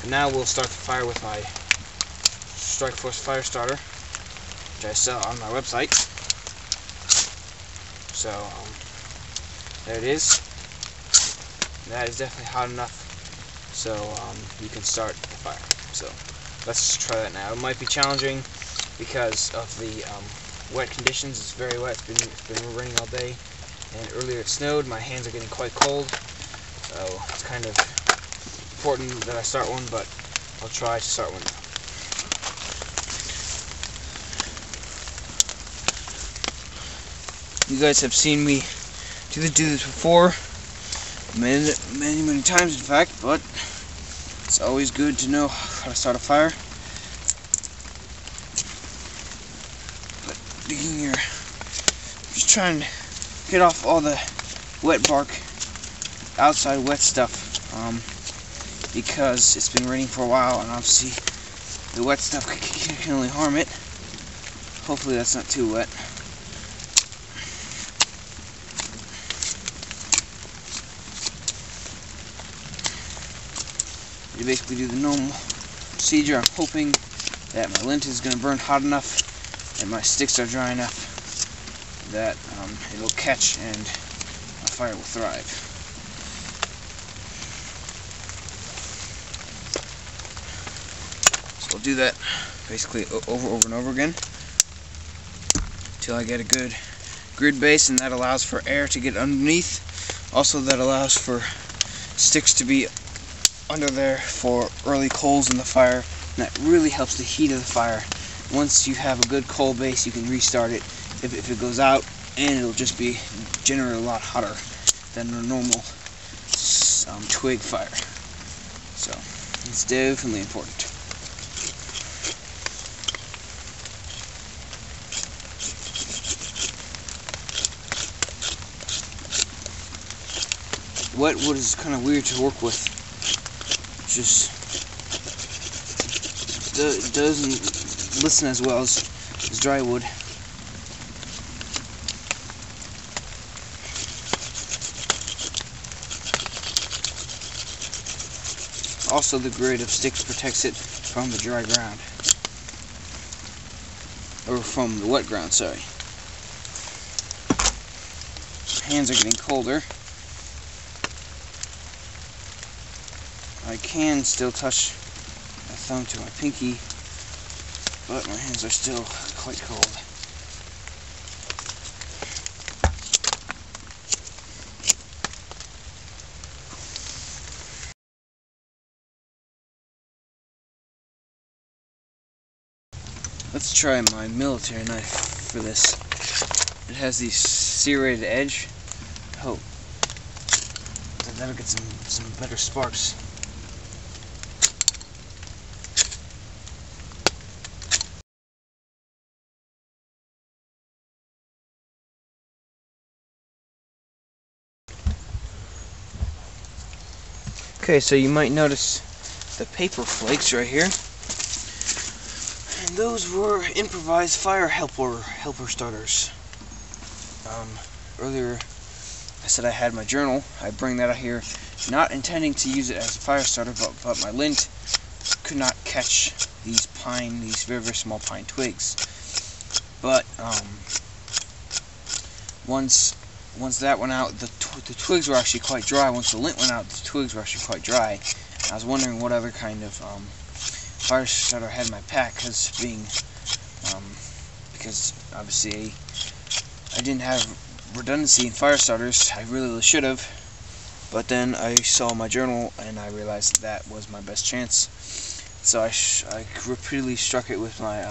And now we'll start the fire with my Strikeforce fire starter, which I sell on my website. So there it is. That is definitely hot enough, so you can start the fire. So let's try that now. It might be challenging because of the wet conditions. It's very wet. It's been raining all day, and earlier it snowed. My hands are getting quite cold, so it's kind of important that I start one, but I'll try to start one now. You guys have seen me do this before, many times in fact, but it's always good to know how to start a fire. But digging here, just trying to get off all the wet bark, outside wet stuff, because it's been raining for a while, and obviously the wet stuff can only harm it. Hopefully that's not too wet. You basically do the normal procedure. I'm hoping that my lint is going to burn hot enough and my sticks are dry enough that it will catch and my fire will thrive. So I'll do that basically over and over again until I get a good grid base, and that allows for air to get underneath. Also, that allows for sticks to be under there for early coals in the fire, and that really helps the heat of the fire. Once you have a good coal base, you can restart it if it goes out, and it'll just be generally a lot hotter than a normal twig fire. So it's definitely important. Wet wood is kind of weird to work with. Just doesn't listen as well as dry wood. Also, the grid of sticks protects it from the dry ground, or from the wet ground, sorry. Hands are getting colder. I can still touch my thumb to my pinky, but my hands are still quite cold. Let's try my military knife for this. It has the serrated edge. Oh, that'll get some better sparks. Okay, so you might notice the paper flakes right here. And those were improvised fire helper starters. Earlier I said I had my journal. I bring that out here, not intending to use it as a fire starter, but my lint could not catch these very, very small pine twigs. But once that went out, the twigs were actually quite dry. Once the lint went out, the twigs were actually quite dry. I was wondering what other kind of fire starter I had in my pack, because obviously I didn't have redundancy in fire starters. I really should have, but then I saw my journal and I realized that was my best chance. So I repeatedly struck it with my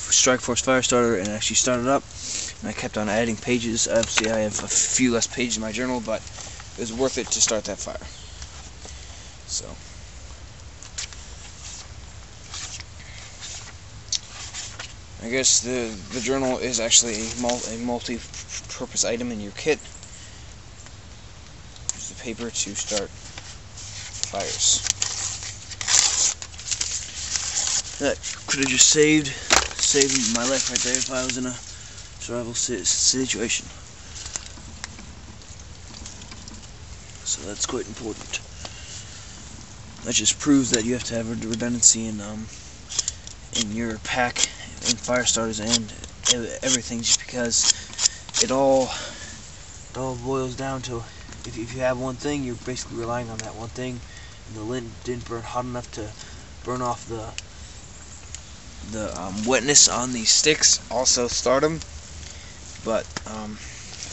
Strikeforce fire starter, and actually started up, and I kept on adding pages. Obviously I have a few less pages in my journal, but it was worth it to start that fire. So I guess the journal is actually a multi-purpose item in your kit. Use the paper to start fires. That could have just saved my life right there if I was in a survival situation. so that's quite important. That just proves that you have to have redundancy in your pack, in fire starters, and everything, just because it all boils down to, if you have one thing, you're basically relying on that one thing, and the lint didn't burn hot enough to burn off the wetness on these sticks, also start them, but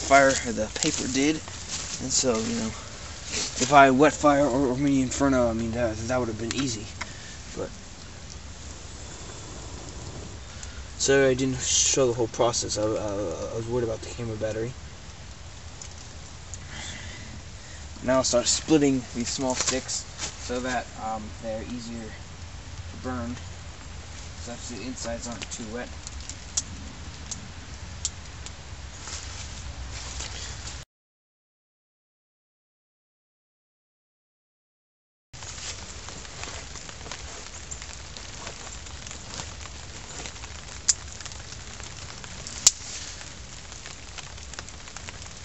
the paper did, and so, you know, if I had wet fire or mini inferno, I mean, that would have been easy. But sorry I didn't show the whole process. I was worried about the camera battery. Now I'll start splitting these small sticks so that they're easier to burn, so the insides aren't too wet.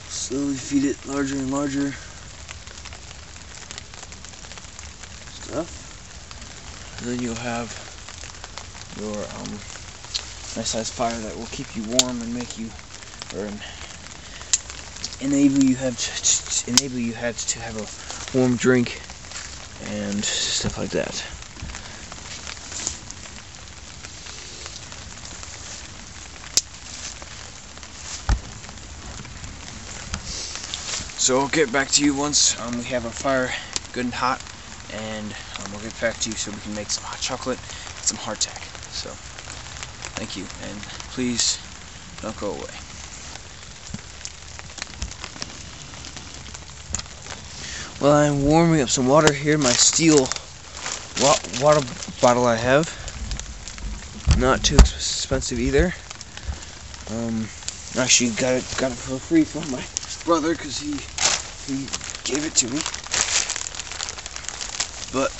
Slowly feed it larger and larger stuff, and then you'll have your nice sized fire that will keep you warm and make you, or enable you to have a warm drink and stuff like that. So I'll get back to you once we have our fire good and hot, and we'll get back to you so we can make some hot chocolate and some hardtack. So, thank you, and please don't go away. Well, I'm warming up some water here in my steel water bottle I have. Not too expensive either. Actually got it for free from my brother, because he gave it to me. But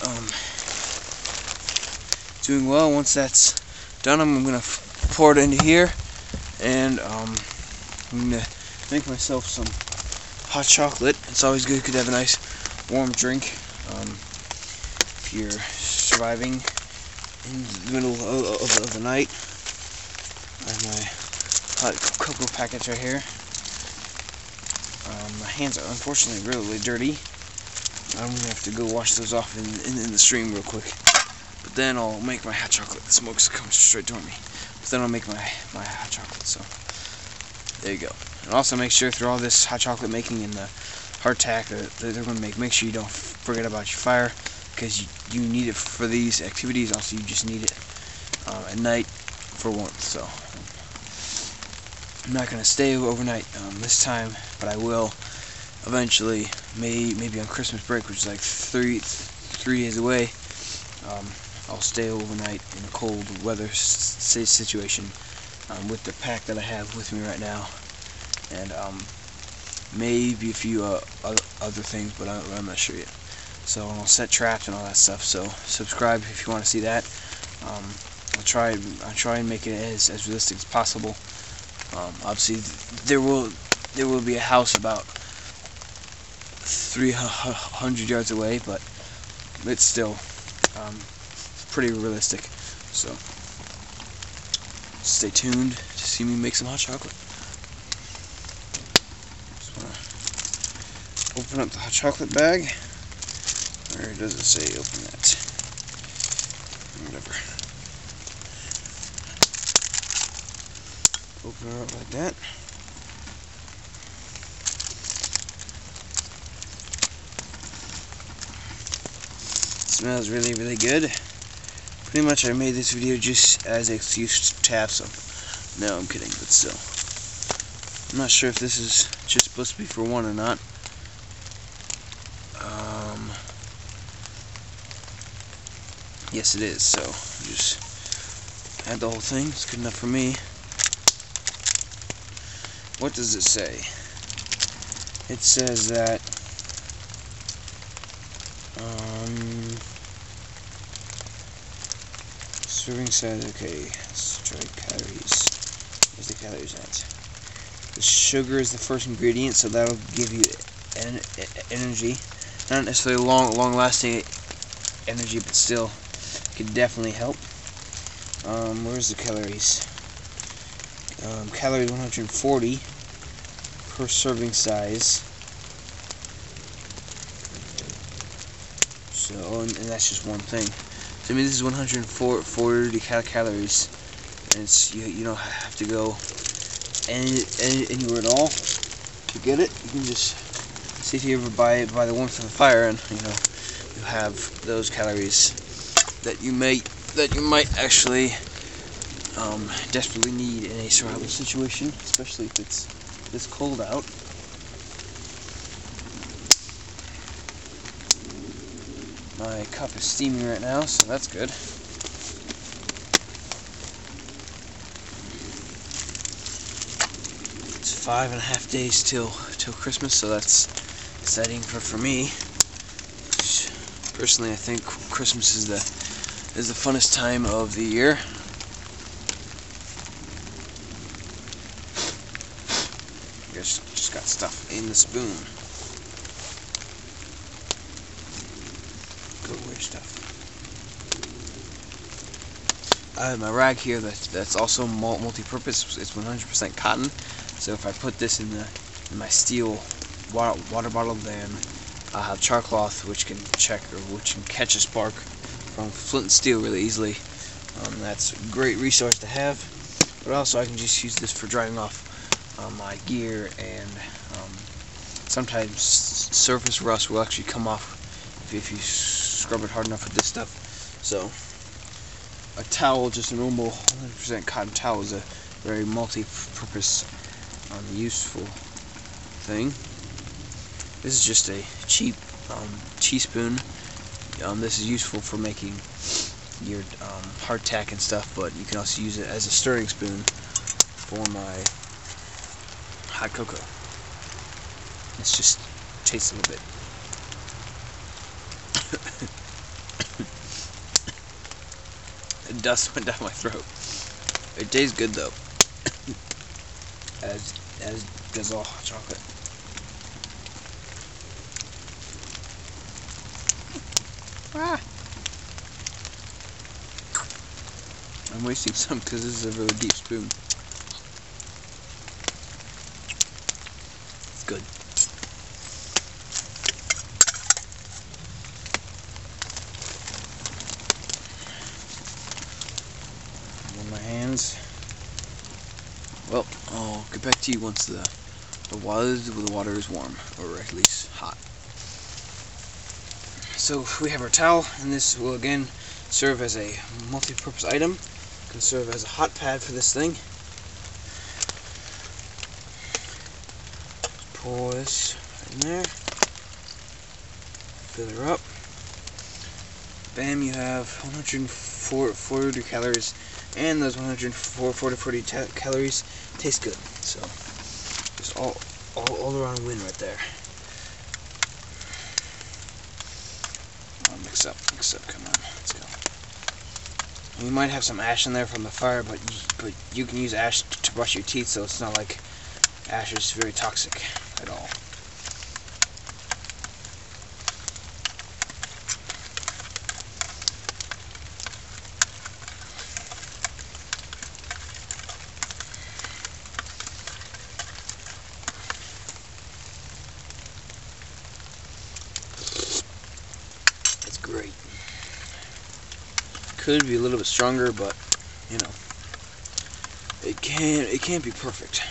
doing well. Once that's done, I'm gonna pour it into here, and I'm gonna make myself some hot chocolate. It's always good to have a nice warm drink if you're surviving in the middle of the night. I have my hot cocoa packets right here. My hands are unfortunately really dirty. I'm gonna have to go wash those off in the stream real quick. But then I'll make my hot chocolate. The smoke's coming straight toward me. But then I'll make my hot chocolate. So there you go. And also make sure through all this hot chocolate making and the hardtack that they're gonna make sure you don't forget about your fire, because you need it for these activities. Also, you just need it at night for warmth. So I'm not gonna stay overnight this time, but I will eventually, maybe on Christmas break, which is like three days away. I'll stay overnight in a cold weather situation with the pack that I have with me right now, and maybe a few other things, but I'm not sure yet. So I'll set traps and all that stuff. So subscribe if you want to see that. I'll try and make it as realistic as possible. Obviously, there will be a house about 300 yards away, but it's still pretty realistic. So stay tuned to see me make some hot chocolate. Just want to open up the hot chocolate bag. Where does it say open that? Whatever. Open it up like that. Smells really, really good. Pretty much I made this video just as an excuse to have some. No, I'm kidding, but still. I'm not sure if this is just supposed to be for one or not. Yes, it is, so just add the whole thing. It's good enough for me. What does it say? It says that serving size. Okay, let's try calories. Where's the calories at? The sugar is the first ingredient, so that'll give you energy. Not necessarily long-lasting energy, but still could definitely help. Where's the calories? Calories 140 per serving size. So, and that's just one thing. So I mean, this is 140 calories, and it's you don't have to go anywhere at all to get it. You can just sit here by the warmth of the fire, and you have those calories that you might actually desperately need in a survival situation, especially if it's this cold out. My cup is steaming right now, so that's good. It's 5.5 days till Christmas, so that's exciting for me. Personally, I think Christmas is the funnest time of the year. Just got stuff in the spoon. Stuff. I have my rag here that's also multi-purpose. It's 100% cotton. So if I put this in my steel water bottle, then I'll have char cloth, which can catch a spark from flint and steel really easily. That's a great resource to have. But also I can just use this for drying off my gear, and sometimes surface rust will actually come off if you scrub it hard enough with this stuff. So a towel, just a normal 100% cotton towel, is a very multi-purpose useful thing. This is just a cheap teaspoon. This is useful for making your hardtack and stuff, but you can also use it as a stirring spoon for my hot cocoa. It's just tastes a little bit. The dust went down my throat. It tastes good though, as does all hot chocolate. I'm wasting some because this is a really deep spoon. It's good. My hands. Well, I'll get back to you once the water is warm, or at least hot. So we have our towel, and this will again serve as a multi-purpose item. It can serve as a hot pad for this thing. Pour this in there. Fill her up. Bam! You have 140 calories. And those 140 calories taste good. So just all around win right there. Mix up, come on, let's go. You might have some ash in there from the fire, but you can use ash to brush your teeth, so it's not like ash is very toxic at all. Great. Could be a little bit stronger, but it can't be perfect.